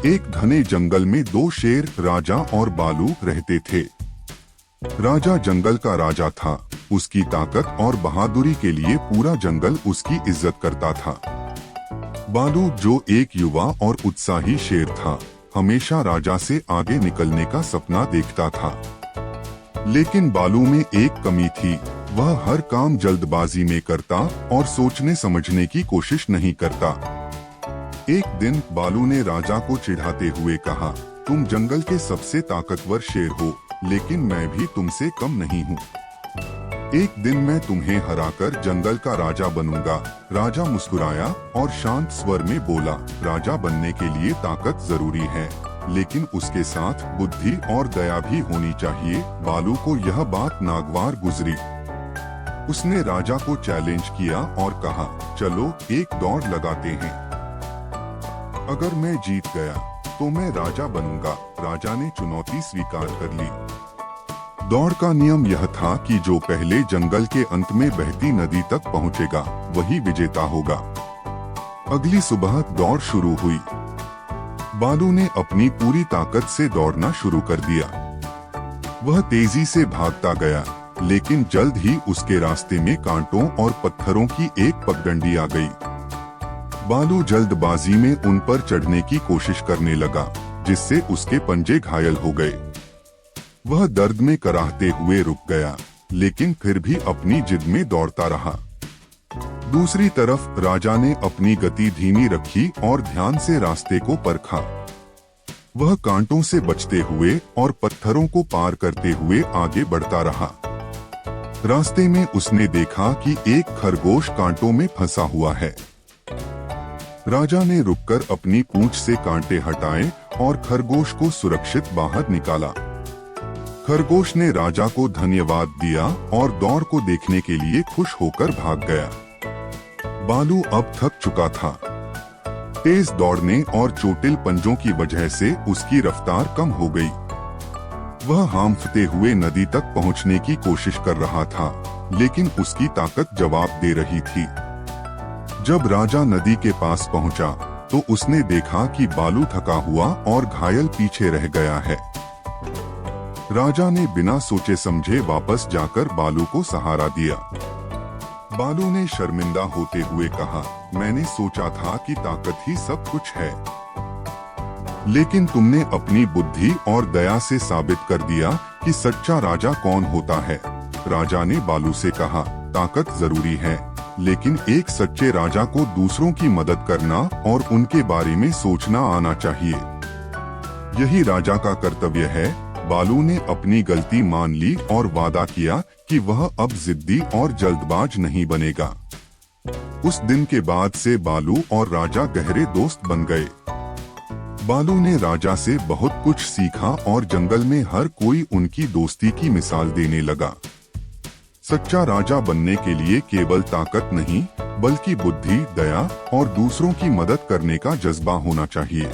एक घने जंगल में दो शेर, राजा और बालू रहते थे। राजा जंगल का राजा था। उसकी ताकत और बहादुरी के लिए पूरा जंगल उसकी इज्जत करता था। बालू, जो एक युवा और उत्साही शेर था, हमेशा राजा से आगे निकलने का सपना देखता था। लेकिन बालू में एक कमी थी, वह हर काम जल्दबाजी में करता और सोचने समझने की कोशिश नहीं करता। एक दिन बालू ने राजा को चिढ़ाते हुए कहा, तुम जंगल के सबसे ताकतवर शेर हो, लेकिन मैं भी तुमसे कम नहीं हूँ। एक दिन मैं तुम्हें हराकर जंगल का राजा बनूंगा। राजा मुस्कुराया और शांत स्वर में बोला, राजा बनने के लिए ताकत जरूरी है, लेकिन उसके साथ बुद्धि और दया भी होनी चाहिए। बालू को यह बात नागवार गुजरी। उसने राजा को चैलेंज किया और कहा, चलो एक दौड़ लगाते हैं। अगर मैं जीत गया तो मैं राजा बनूंगा। राजा ने चुनौती स्वीकार कर ली। दौड़ का नियम यह था कि जो पहले जंगल के अंत में बहती नदी तक पहुंचेगा, वही विजेता होगा। अगली सुबह दौड़ शुरू हुई। बालू ने अपनी पूरी ताकत से दौड़ना शुरू कर दिया। वह तेजी से भागता गया, लेकिन जल्द ही उसके रास्ते में कांटों और पत्थरों की एक पगडंडी आ गई। बालू जल्दबाजी में उन पर चढ़ने की कोशिश करने लगा, जिससे उसके पंजे घायल हो गए। वह दर्द में कराहते हुए रुक गया, लेकिन फिर भी अपनी जिद में दौड़ता रहा। दूसरी तरफ राजा ने अपनी गति धीमी रखी और ध्यान से रास्ते को परखा। वह कांटों से बचते हुए और पत्थरों को पार करते हुए आगे बढ़ता रहा। रास्ते में उसने देखा कि एक खरगोश कांटों में फंसा हुआ है। राजा ने रुककर अपनी पूंछ से कांटे हटाए और खरगोश को सुरक्षित बाहर निकाला। खरगोश ने राजा को धन्यवाद दिया और दौड़ को देखने के लिए खुश होकर भाग गया। बालू अब थक चुका था। तेज दौड़ने और चोटिल पंजों की वजह से उसकी रफ्तार कम हो गई। वह हांफते हुए नदी तक पहुंचने की कोशिश कर रहा था, लेकिन उसकी ताकत जवाब दे रही थी। जब राजा नदी के पास पहुंचा, तो उसने देखा कि बालू थका हुआ और घायल पीछे रह गया है। राजा ने बिना सोचे समझे वापस जाकर बालू को सहारा दिया। बालू ने शर्मिंदा होते हुए कहा, मैंने सोचा था कि ताकत ही सब कुछ है, लेकिन तुमने अपनी बुद्धि और दया से साबित कर दिया कि सच्चा राजा कौन होता है। राजा ने बालू से कहा, ताकत जरूरी है, लेकिन एक सच्चे राजा को दूसरों की मदद करना और उनके बारे में सोचना आना चाहिए। यही राजा का कर्तव्य है। बालू ने अपनी गलती मान ली और वादा किया कि वह अब जिद्दी और जल्दबाज नहीं बनेगा। उस दिन के बाद से बालू और राजा गहरे दोस्त बन गए। बालू ने राजा से बहुत कुछ सीखा और जंगल में हर कोई उनकी दोस्ती की मिसाल देने लगा। सच्चा राजा बनने के लिए केवल ताकत नहीं, बल्कि बुद्धि, दया और दूसरों की मदद करने का जज्बा होना चाहिए।